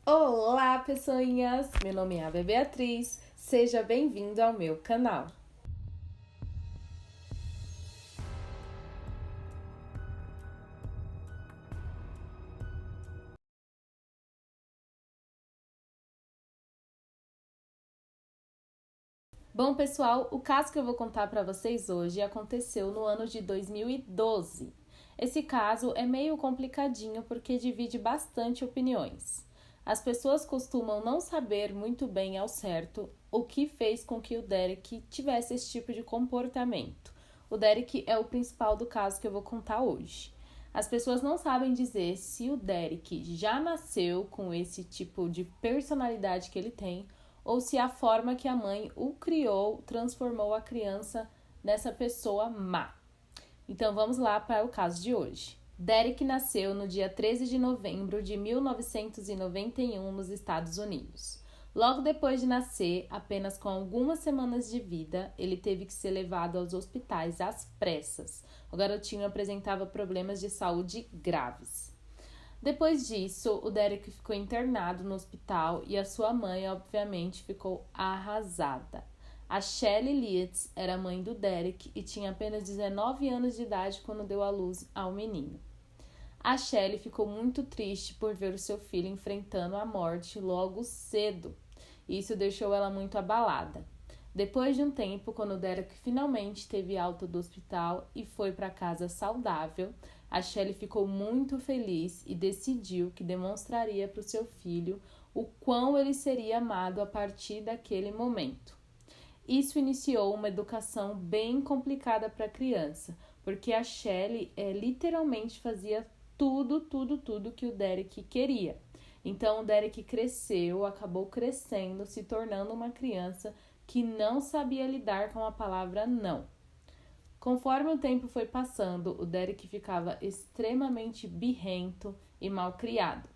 Olá, pessoinhas! Meu nome é Ave Beatriz, seja bem-vindo ao meu canal. Bom, pessoal, o caso que eu vou contar para vocês hoje aconteceu no ano de 2012. Esse caso é meio complicadinho porque divide bastante opiniões. As pessoas costumam não saber muito bem ao certo o que fez com que o Derek tivesse esse tipo de comportamento. O Derek é o principal do caso que eu vou contar hoje. As pessoas não sabem dizer se o Derek já nasceu com esse tipo de personalidade que ele tem ou se a forma que a mãe o criou transformou a criança nessa pessoa má. Então vamos lá para o caso de hoje. Derek nasceu no dia 13 de novembro de 1991 nos Estados Unidos. Logo depois de nascer, apenas com algumas semanas de vida, ele teve que ser levado aos hospitais às pressas. O garotinho apresentava problemas de saúde graves. Depois disso, o Derek ficou internado no hospital e a sua mãe, obviamente, ficou arrasada. A Shelley Lietz era mãe do Derek e tinha apenas 19 anos de idade quando deu à luz ao menino. A Shelley ficou muito triste por ver o seu filho enfrentando a morte logo cedo. Isso deixou ela muito abalada. Depois de um tempo, quando o Derek finalmente teve alta do hospital e foi para casa saudável, a Shelley ficou muito feliz e decidiu que demonstraria para o seu filho o quão ele seria amado a partir daquele momento. Isso iniciou uma educação bem complicada para a criança, porque a Shelley literalmente fazia tudo que o Derek queria. Então o Derek cresceu, acabou crescendo, se tornando uma criança que não sabia lidar com a palavra não. Conforme o tempo foi passando, o Derek ficava extremamente birrento e malcriado.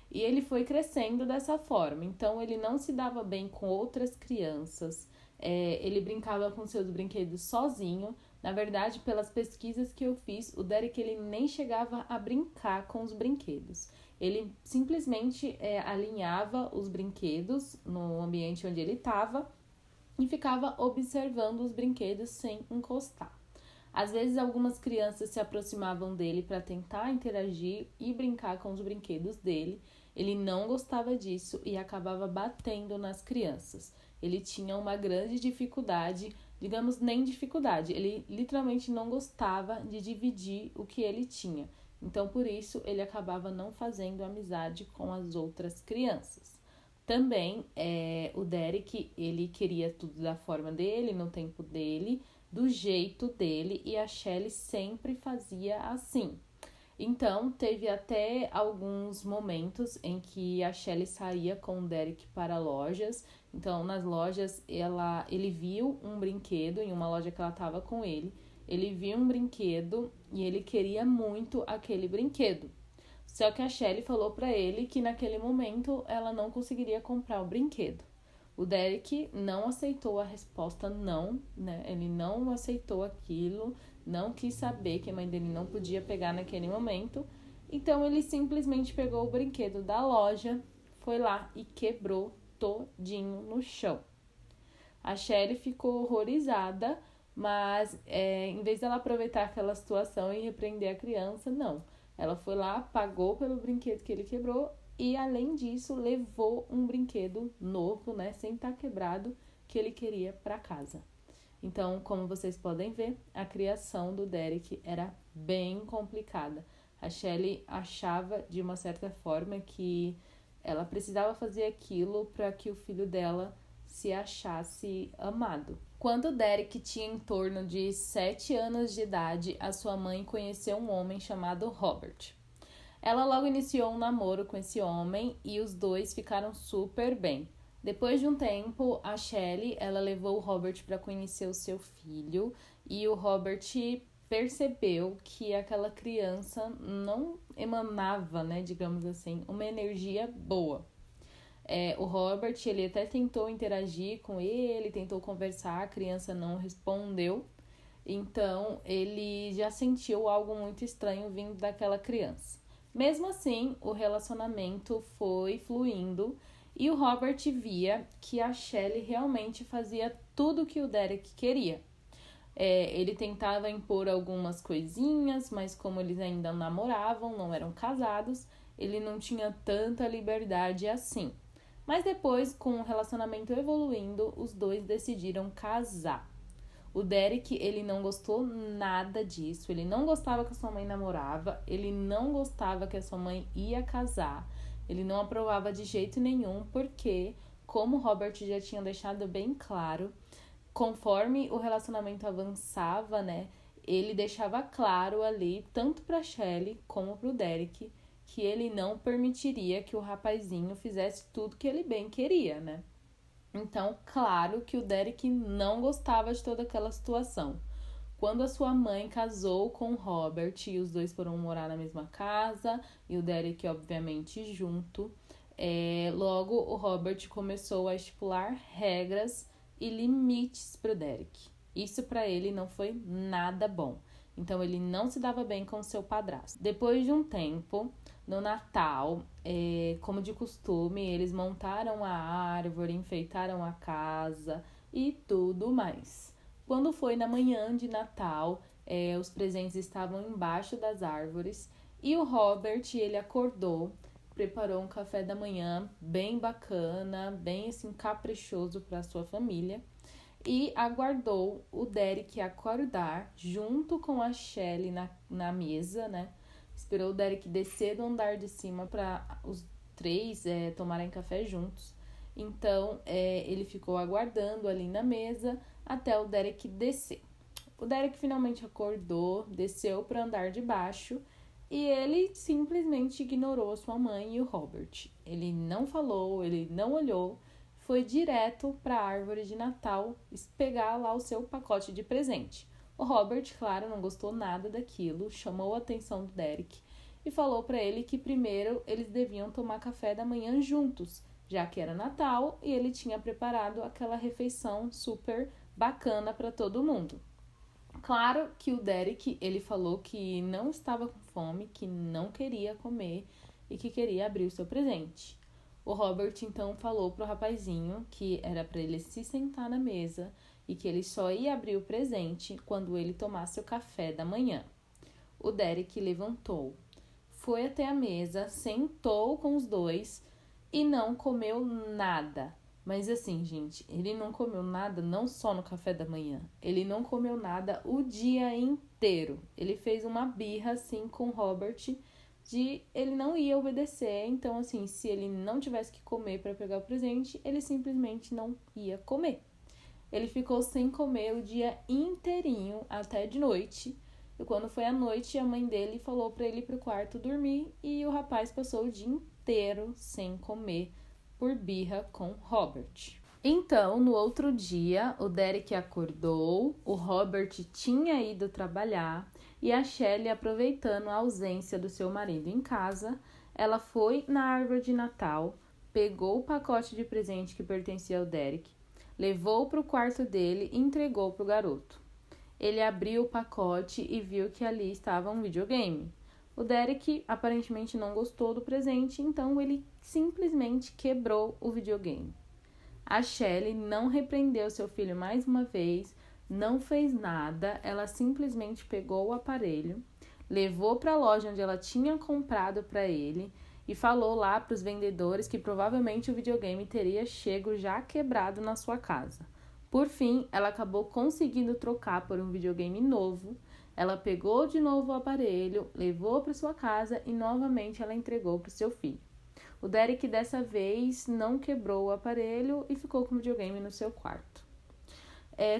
E ele foi crescendo dessa forma, então ele não se dava bem com outras crianças, ele brincava com seus brinquedos sozinho. Na verdade, pelas pesquisas que eu fiz, o Derek ele nem chegava a brincar com os brinquedos. Ele simplesmente alinhava os brinquedos no ambiente onde ele estava e ficava observando os brinquedos sem encostar. Às vezes, algumas crianças se aproximavam dele para tentar interagir e brincar com os brinquedos dele. Ele não gostava disso e acabava batendo nas crianças. Ele tinha uma grande dificuldade, digamos, nem dificuldade, ele literalmente não gostava de dividir o que ele tinha. Então, por isso, ele acabava não fazendo amizade com as outras crianças. Também, o Derek, ele queria tudo da forma dele, no tempo dele, do jeito dele, e a Shelley sempre fazia assim. Então, teve até alguns momentos em que a Shelley saía com o Derek para lojas. Então, nas lojas, ele viu um brinquedo em uma loja que ela estava com ele. Ele viu um brinquedo e ele queria muito aquele brinquedo. Só que a Shelley falou para ele que naquele momento ela não conseguiria comprar o brinquedo. O Derek não aceitou a resposta não, né? Ele não aceitou aquilo, não quis saber que a mãe dele não podia pegar naquele momento. Então ele simplesmente pegou o brinquedo da loja, foi lá e quebrou todinho no chão. A Shelley ficou horrorizada, mas em vez dela aproveitar aquela situação e repreender a criança, não. Ela foi lá, pagou pelo brinquedo que ele quebrou e, além disso, levou um brinquedo novo, né, sem estar quebrado, que ele queria para casa. Então, como vocês podem ver, a criação do Derek era bem complicada. A Shelley achava, de uma certa forma, que ela precisava fazer aquilo para que o filho dela se achasse amado. Quando Derek tinha em torno de 7 anos de idade, a sua mãe conheceu um homem chamado Robert. Ela logo iniciou um namoro com esse homem e os dois ficaram super bem. Depois de um tempo, a Shelley, ela levou o Robert para conhecer o seu filho e o Robert percebeu que aquela criança não emanava, né, digamos assim, uma energia boa. O Robert, ele até tentou interagir com ele, tentou conversar, a criança não respondeu. Então, ele já sentiu algo muito estranho vindo daquela criança. Mesmo assim, o relacionamento foi fluindo e o Robert via que a Shelley realmente fazia tudo o que o Derek queria. Ele tentava impor algumas coisinhas, mas como eles ainda namoravam, não eram casados, ele não tinha tanta liberdade assim. Mas depois, com o relacionamento evoluindo, os dois decidiram casar. O Derek, ele não gostou nada disso, ele não gostava que a sua mãe namorava, ele não gostava que a sua mãe ia casar, ele não aprovava de jeito nenhum, porque, como o Robert já tinha deixado bem claro, conforme o relacionamento avançava, né, ele deixava claro ali, tanto para Shelley como para o Derek, que ele não permitiria que o rapazinho fizesse tudo que ele bem queria, né? Então, claro que o Derek não gostava de toda aquela situação. Quando a sua mãe casou com o Robert e os dois foram morar na mesma casa, e o Derek, obviamente, junto, logo o Robert começou a estipular regras e limites para o Derek. Isso para ele não foi nada bom. Então ele não se dava bem com seu padrasto. Depois de um tempo, no Natal, como de costume, eles montaram a árvore, enfeitaram a casa e tudo mais. Quando foi na manhã de Natal, os presentes estavam embaixo das árvores e o Robert, ele acordou, preparou um café da manhã bem bacana, bem assim caprichoso para sua família e aguardou o Derek acordar junto com a Shelley na mesa, né? Esperou o Derek descer do andar de cima para os três tomarem café juntos. Então, ele ficou aguardando ali na mesa até o Derek descer. O Derek finalmente acordou, desceu para o andar de baixo e ele simplesmente ignorou a sua mãe e o Robert. Ele não falou, ele não olhou, foi direto para a árvore de Natal pegar lá o seu pacote de presente. O Robert, claro, não gostou nada daquilo, chamou a atenção do Derek e falou para ele que primeiro eles deviam tomar café da manhã juntos, já que era Natal e ele tinha preparado aquela refeição super bacana para todo mundo. Claro que o Derek, ele falou que não estava com fome, que não queria comer e que queria abrir o seu presente. O Robert então falou pro rapazinho que era para ele se sentar na mesa e que ele só ia abrir o presente quando ele tomasse o café da manhã. O Derek levantou, foi até a mesa, sentou com os dois e não comeu nada. Mas assim, gente, ele não comeu nada não só no café da manhã, ele não comeu nada o dia inteiro. Ele fez uma birra assim com o Robert de ele não ia obedecer, então assim, se ele não tivesse que comer para pegar o presente, ele simplesmente não ia comer. Ele ficou sem comer o dia inteirinho até de noite. E quando foi à noite, a mãe dele falou para ele ir pro quarto dormir e o rapaz passou o dia inteiro sem comer por birra com Robert. Então, no outro dia, o Derek acordou, o Robert tinha ido trabalhar e a Shelley, aproveitando a ausência do seu marido em casa, ela foi na árvore de Natal, pegou o pacote de presente que pertencia ao Derek, levou para o quarto dele e entregou para o garoto. Ele abriu o pacote e viu que ali estava um videogame. O Derek aparentemente não gostou do presente, então ele simplesmente quebrou o videogame. A Shelley não repreendeu seu filho mais uma vez, não fez nada, ela simplesmente pegou o aparelho, levou para a loja onde ela tinha comprado para ele e falou lá para os vendedores que provavelmente o videogame teria chego já quebrado na sua casa. Por fim, ela acabou conseguindo trocar por um videogame novo. Ela pegou de novo o aparelho, levou para sua casa e novamente ela entregou para o seu filho. O Derek dessa vez não quebrou o aparelho e ficou com o videogame no seu quarto.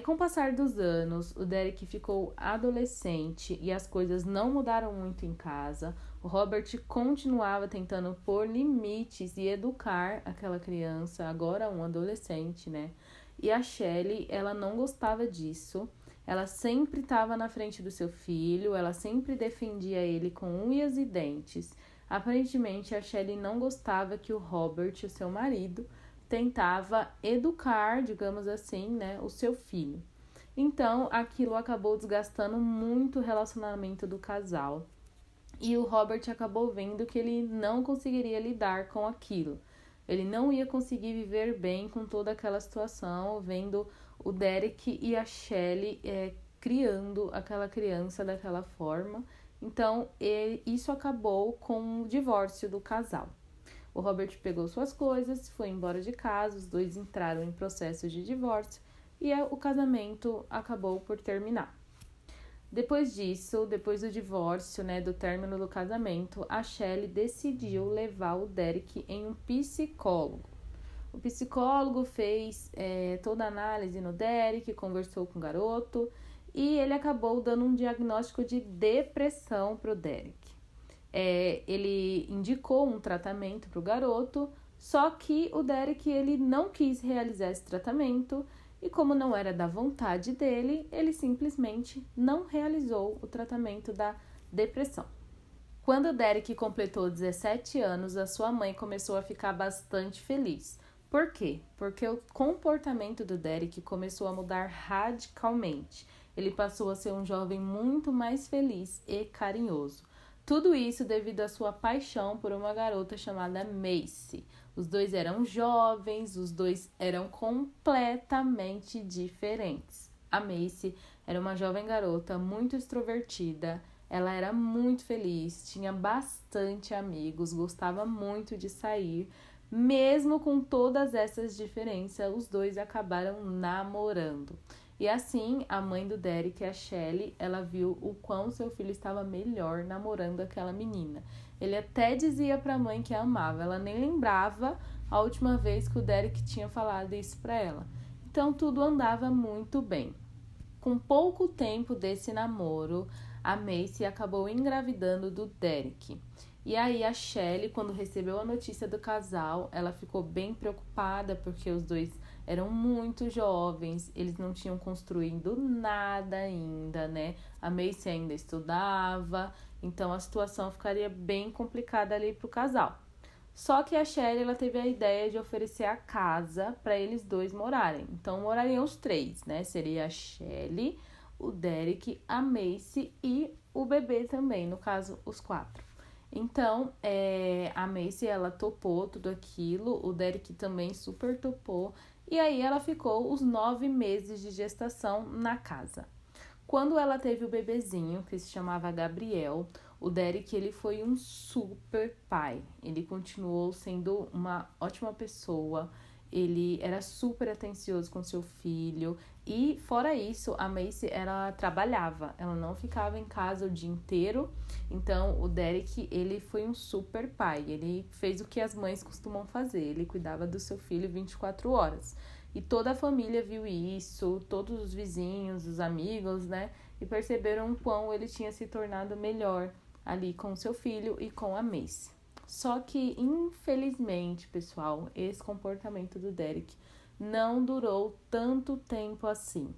Com o passar dos anos, o Derek ficou adolescente e as coisas não mudaram muito em casa. O Robert continuava tentando pôr limites e educar aquela criança, agora um adolescente, né? E a Shelley, ela não gostava disso. Ela sempre estava na frente do seu filho, ela sempre defendia ele com unhas e dentes. Aparentemente, a Shelley não gostava que o Robert, o seu marido, tentava educar, digamos assim, né, o seu filho. Então, aquilo acabou desgastando muito o relacionamento do casal. E o Robert acabou vendo que ele não conseguiria lidar com aquilo. Ele não ia conseguir viver bem com toda aquela situação, vendo o Derek e a Shelley criando aquela criança daquela forma. Então, isso acabou com o divórcio do casal. O Robert pegou suas coisas, foi embora de casa, os dois entraram em processo de divórcio e o casamento acabou por terminar. Depois disso, depois do divórcio, do término do casamento, a Shelley decidiu levar o Derek em um psicólogo. O psicólogo fez toda a análise no Derek, conversou com o garoto e ele acabou dando um diagnóstico de depressão para o Derek. Ele indicou um tratamento para o garoto, só que o Derek ele não quis realizar esse tratamento e como não era da vontade dele, ele simplesmente não realizou o tratamento da depressão. Quando o Derek completou 17 anos, a sua mãe começou a ficar bastante feliz. Por quê? Porque o comportamento do Derek começou a mudar radicalmente. Ele passou a ser um jovem muito mais feliz e carinhoso. Tudo isso devido à sua paixão por uma garota chamada Macy. Os dois eram jovens, os dois eram completamente diferentes. A Macy era uma jovem garota muito extrovertida, ela era muito feliz, tinha bastante amigos, gostava muito de sair. Mesmo com todas essas diferenças, os dois acabaram namorando. E assim, a mãe do Derek, a Shelley, ela viu o quão seu filho estava melhor namorando aquela menina. Ele até dizia para a mãe que a amava, ela nem lembrava a última vez que o Derek tinha falado isso para ela. Então, tudo andava muito bem. Com pouco tempo desse namoro, a Macy acabou engravidando do Derek. E aí a Shelley, quando recebeu a notícia do casal, ela ficou bem preocupada porque os dois eram muito jovens, eles não tinham construído nada ainda, A Macy ainda estudava, então a situação ficaria bem complicada ali pro casal. Só que a Shelley, ela teve a ideia de oferecer a casa para eles dois morarem. Então morariam os três, Seria a Shelley, o Derek, a Macy e o bebê também, no caso, os quatro. Então, a Macy, ela topou tudo aquilo, o Derek também super topou, e aí ela ficou os 9 meses de gestação na casa. Quando ela teve o bebezinho, que se chamava Gabriel, o Derek ele foi um super pai. Ele continuou sendo uma ótima pessoa, ele era super atencioso com seu filho. E fora isso, a Macy, ela trabalhava, ela não ficava em casa o dia inteiro. Então, o Derek, ele foi um super pai, ele fez o que as mães costumam fazer, ele cuidava do seu filho 24 horas. E toda a família viu isso, todos os vizinhos, os amigos, e perceberam o quão ele tinha se tornado melhor ali com o seu filho e com a Macy. Só que, infelizmente, pessoal, esse comportamento do Derek não durou tanto tempo assim.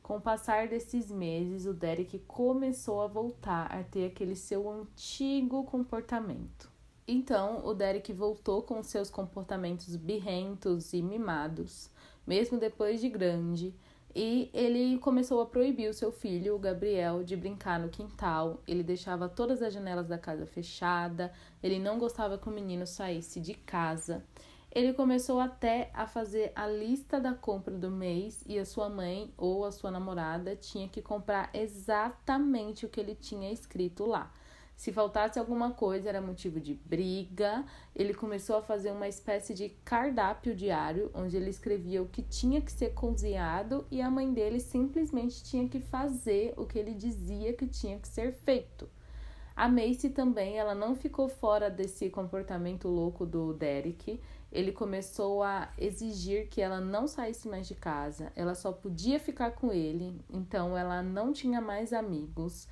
Com o passar desses meses, o Derek começou a voltar a ter aquele seu antigo comportamento. Então, o Derek voltou com seus comportamentos birrentos e mimados, mesmo depois de grande, e ele começou a proibir o seu filho, o Gabriel, de brincar no quintal. Ele deixava todas as janelas da casa fechadas, ele não gostava que o menino saísse de casa. Ele começou até a fazer a lista da compra do mês e a sua mãe ou a sua namorada tinha que comprar exatamente o que ele tinha escrito lá. Se faltasse alguma coisa, era motivo de briga. Ele começou a fazer uma espécie de cardápio diário, onde ele escrevia o que tinha que ser cozinhado e a mãe dele simplesmente tinha que fazer o que ele dizia que tinha que ser feito. A Macy também, ela não ficou fora desse comportamento louco do Derek. Ele começou a exigir que ela não saísse mais de casa, ela só podia ficar com ele, então ela não tinha mais amigos.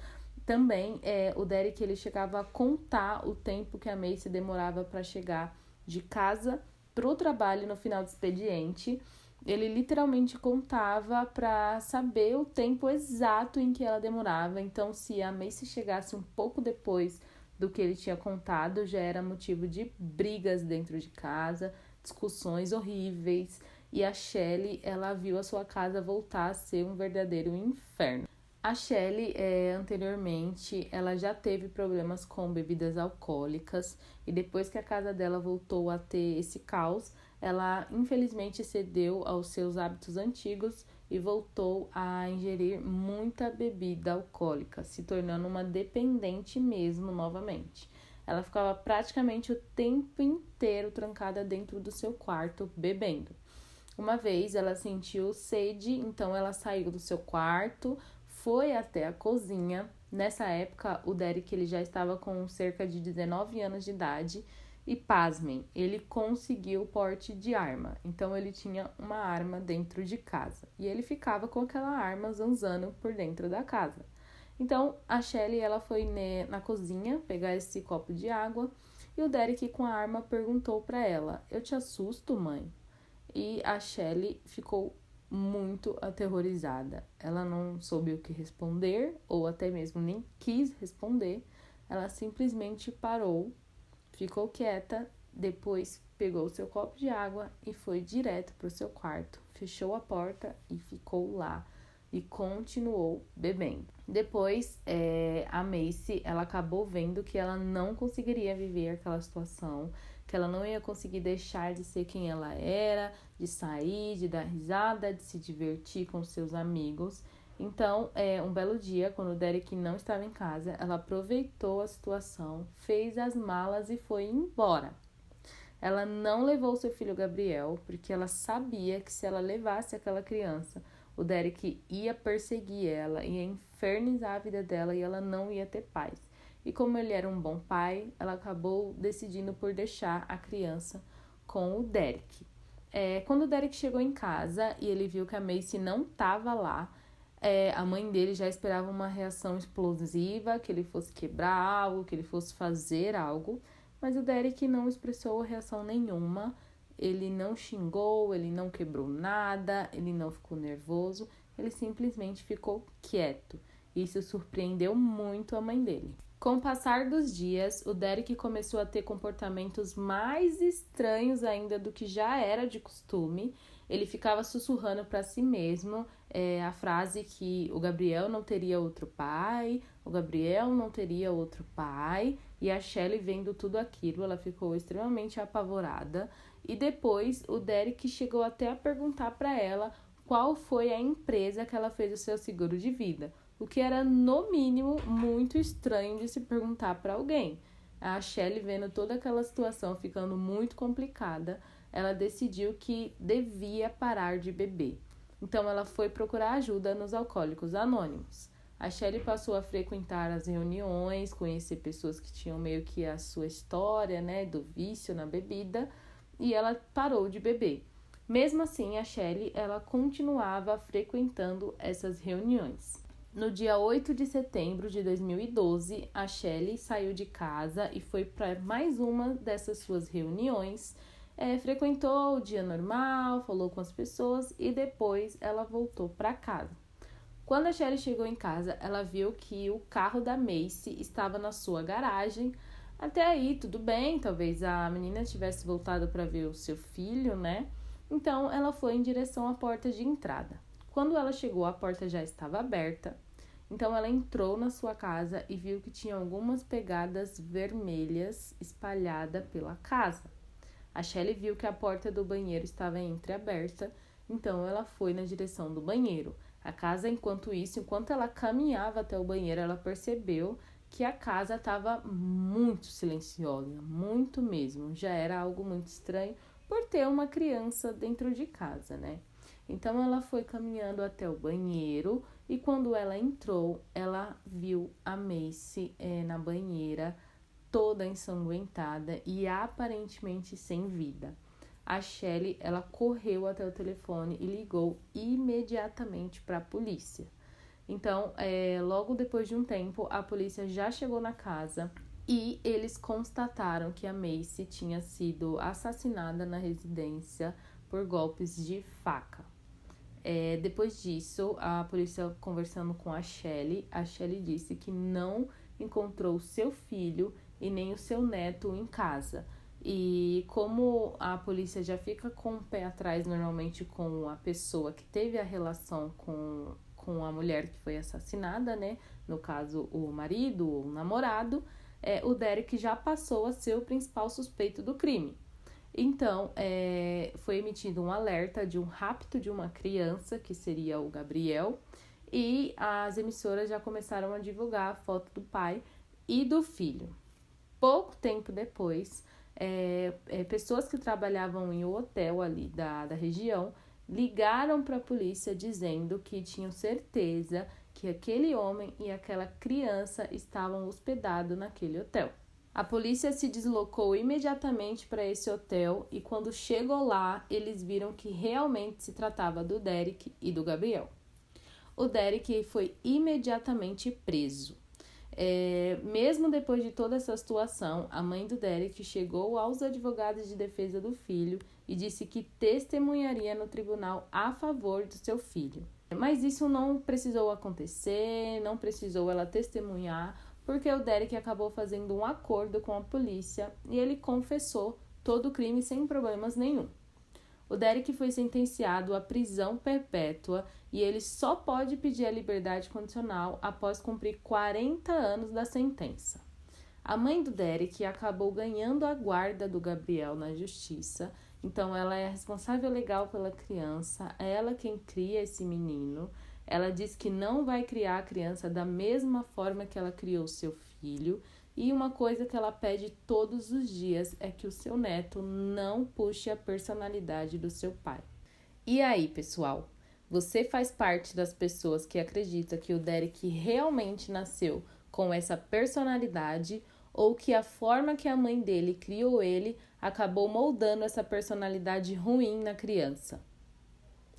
Também o Derek ele chegava a contar o tempo que a Macy demorava para chegar de casa para o trabalho no final do expediente. Ele literalmente contava para saber o tempo exato em que ela demorava. Então, se a Macy chegasse um pouco depois do que ele tinha contado, já era motivo de brigas dentro de casa, discussões horríveis. E a Shelley, ela viu a sua casa voltar a ser um verdadeiro inferno. A Shelley, anteriormente, ela já teve problemas com bebidas alcoólicas e depois que a casa dela voltou a ter esse caos, ela infelizmente cedeu aos seus hábitos antigos e voltou a ingerir muita bebida alcoólica, se tornando uma dependente mesmo novamente. Ela ficava praticamente o tempo inteiro trancada dentro do seu quarto bebendo. Uma vez ela sentiu sede, então ela saiu do seu quarto, foi até a cozinha. Nessa época, o Derek ele já estava com cerca de 19 anos de idade e, pasmem, ele conseguiu porte de arma. Então, ele tinha uma arma dentro de casa e ele ficava com aquela arma zanzando por dentro da casa. Então, a Shelley ela foi na cozinha pegar esse copo de água e o Derek com a arma perguntou para ela: "Eu te assusto, mãe?" E a Shelley ficou muito aterrorizada. Ela não soube o que responder, ou até mesmo nem quis responder. Ela simplesmente parou, ficou quieta, depois pegou seu copo de água e foi direto para o seu quarto, fechou a porta e ficou lá e continuou bebendo. Depois, a Macy, ela acabou vendo que ela não conseguiria viver aquela situação, que ela não ia conseguir deixar de ser quem ela era, de sair, de dar risada, de se divertir com seus amigos. Então, um belo dia, quando o Derek não estava em casa, ela aproveitou a situação, fez as malas e foi embora. Ela não levou seu filho Gabriel, porque ela sabia que se ela levasse aquela criança, o Derek ia perseguir ela, ia infernizar a vida dela e ela não ia ter paz. E como ele era um bom pai, ela acabou decidindo por deixar a criança com o Derek. Quando o Derek chegou em casa e ele viu que a Macy não estava lá, a mãe dele já esperava uma reação explosiva, que ele fosse quebrar algo, que ele fosse fazer algo, mas o Derek não expressou reação nenhuma. Ele não xingou, ele não quebrou nada, ele não ficou nervoso, ele simplesmente ficou quieto. Isso surpreendeu muito a mãe dele. Com o passar dos dias, o Derek começou a ter comportamentos mais estranhos ainda do que já era de costume. Ele ficava sussurrando para si mesmo a frase que o Gabriel não teria outro pai, o Gabriel não teria outro pai. E a Shelley, vendo tudo aquilo, ela ficou extremamente apavorada. E depois o Derek chegou até a perguntar para ela qual foi a empresa que ela fez o seu seguro de vida, o que era, no mínimo, muito estranho de se perguntar para alguém. A Shelley, vendo toda aquela situação ficando muito complicada, ela decidiu que devia parar de beber. Então, ela foi procurar ajuda nos Alcoólicos Anônimos. A Shelley passou a frequentar as reuniões, conhecer pessoas que tinham meio que a sua história, né, do vício na bebida, e ela parou de beber. Mesmo assim, a Shelley, ela continuava frequentando essas reuniões. No dia 8 de setembro de 2012, a Shelley saiu de casa e foi para mais uma dessas suas reuniões. Frequentou o dia normal, falou com as pessoas e depois ela voltou para casa. Quando a Shelley chegou em casa, ela viu que o carro da Macy estava na sua garagem. Até aí, tudo bem, talvez a menina tivesse voltado para ver o seu filho, né? Então, ela foi em direção à porta de entrada. Quando ela chegou, a porta já estava aberta. Então, ela entrou na sua casa e viu que tinha algumas pegadas vermelhas espalhadas pela casa. A Shelley viu que a porta do banheiro estava entreaberta, então ela foi na direção do banheiro. A casa, enquanto ela caminhava até o banheiro, ela percebeu que a casa estava muito silenciosa, muito mesmo. Já era algo muito estranho por ter uma criança dentro de casa, né? Então ela foi caminhando até o banheiro e quando ela entrou, ela viu a Macy na banheira, toda ensanguentada e aparentemente sem vida. A Shelley, ela correu até o telefone e ligou imediatamente para a polícia. Então, logo depois de um tempo, a polícia já chegou na casa e eles constataram que a Macy tinha sido assassinada na residência por golpes de faca. Depois disso, a polícia conversando com a Shelley disse que não encontrou seu filho e nem o seu neto em casa. E como a polícia já fica com o pé atrás normalmente com a pessoa que teve a relação com com a mulher que foi assassinada, né? No caso, o marido ou o namorado, o Derek já passou a ser o principal suspeito do crime. Então, foi emitido um alerta de um rapto de uma criança, que seria o Gabriel, e as emissoras já começaram a divulgar a foto do pai e do filho. Pouco tempo depois, pessoas que trabalhavam em um hotel ali da região ligaram para a polícia dizendo que tinham certeza que aquele homem e aquela criança estavam hospedados naquele hotel. A polícia se deslocou imediatamente para esse hotel e quando chegou lá, eles viram que realmente se tratava do Derek e do Gabriel. O Derek foi imediatamente preso. Mesmo depois de toda essa situação, a mãe do Derek chegou aos advogados de defesa do filho e disse que testemunharia no tribunal a favor do seu filho. Mas isso não precisou acontecer, não precisou ela testemunhar, porque o Derek acabou fazendo um acordo com a polícia e ele confessou todo o crime sem problemas nenhum. O Derek foi sentenciado à prisão perpétua e ele só pode pedir a liberdade condicional após cumprir 40 anos da sentença. A mãe do Derek acabou ganhando a guarda do Gabriel na justiça, então ela é a responsável legal pela criança, é ela quem cria esse menino. Ela diz que não vai criar a criança da mesma forma que ela criou seu filho. E uma coisa que ela pede todos os dias é que o seu neto não puxe a personalidade do seu pai. E aí, pessoal? Você faz parte das pessoas que acreditam que o Derek realmente nasceu com essa personalidade ou que a forma que a mãe dele criou ele acabou moldando essa personalidade ruim na criança?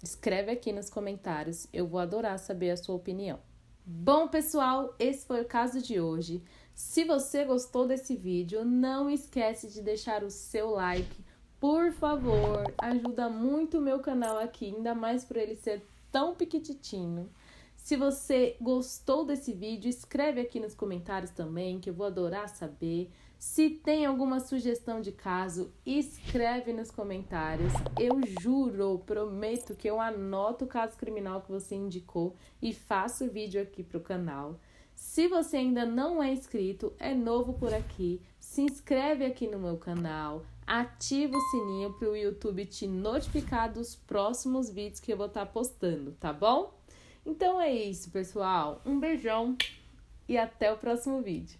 Escreve aqui nos comentários, eu vou adorar saber a sua opinião. Bom, pessoal, esse foi o caso de hoje. Se você gostou desse vídeo, não esquece de deixar o seu like, por favor, ajuda muito o meu canal aqui, ainda mais por ele ser tão pequititinho. Se você gostou desse vídeo, escreve aqui nos comentários também, que eu vou adorar saber. Se tem alguma sugestão de caso, escreve nos comentários. Eu juro, prometo que eu anoto o caso criminal que você indicou e faço vídeo aqui para o canal. Se você ainda não é inscrito, é novo por aqui, se inscreve aqui no meu canal, ativa o sininho para o YouTube te notificar dos próximos vídeos que eu vou estar postando, tá bom? Então é isso, pessoal. Um beijão e até o próximo vídeo.